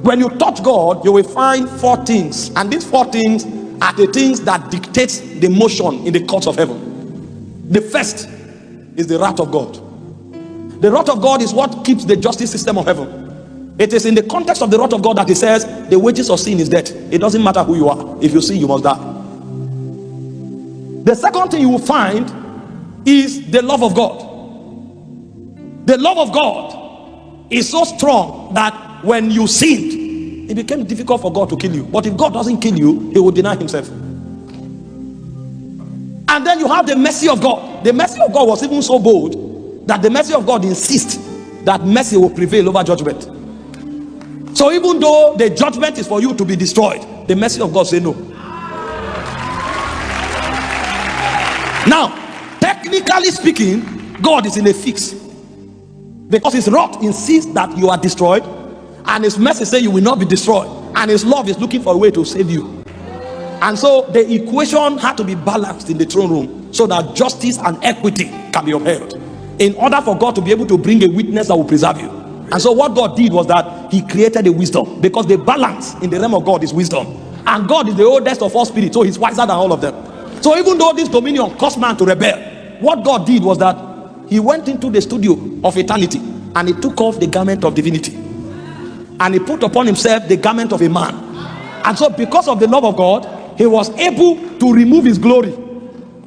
When you touch God, you will find 4 things, and these 4 things are the things that dictate the motion in the courts of heaven. The first is the wrath of God. The wrath of God is what keeps the justice system of heaven. It is in the context of the wrath of God that he says the wages of sin is death. It doesn't matter who you are. If you sin, you must die. The second thing you will find is the love of God. The love of God is so strong that when you sinned, it became difficult for God to kill you. But if God doesn't kill you, he will deny himself. And then you have the mercy of God. The mercy of God was even so bold that the mercy of God insists that mercy will prevail over judgment. So even though the judgment is for you to be destroyed, the mercy of God says no. Now, technically speaking, God is in a fix, because his wrath insists that you are destroyed, and his mercy says you will not be destroyed, and his love is looking for a way to save you. And so the equation had to be balanced in the throne room so that justice and equity can be upheld, in order for God to be able to bring a witness that will preserve you. And so what God did was that he created a wisdom, because the balance in the realm of God is wisdom, and God is the oldest of all spirits, so he's wiser than all of them. So even though this dominion caused man to rebel, what God did was that he went into the studio of eternity and he took off the garment of divinity and he put upon himself the garment of a man. And so because of the love of God, he was able to remove his glory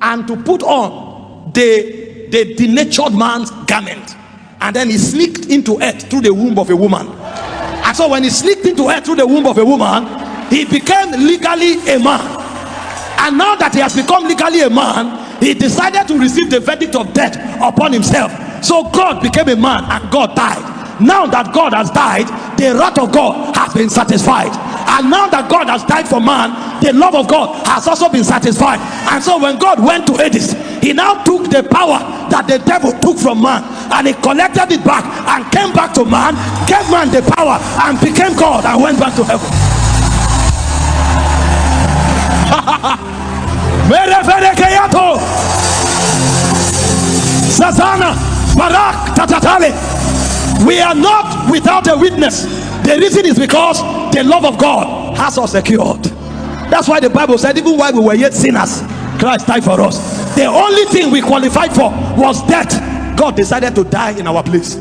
and to put on the denatured man's garment. And then he sneaked into earth through the womb of a woman. And so when he sneaked into earth through the womb of a woman, he became legally a man. And now that he has become legally a man, he decided to receive the verdict of death upon himself. So God became a man and God died. Now that God has died, the wrath of God has been satisfied. And now that God has died for man, the love of God has also been satisfied. And so when God went to Hades, he now took the power that the devil took from man and he collected it back and came back to man, gave man the power and became God and went back to heaven. We are not without a witness. The reason is because the love of God has us secured. That's why the Bible said even while we were yet sinners, Christ died for us. The only thing we qualified for was death. God decided to die in our place.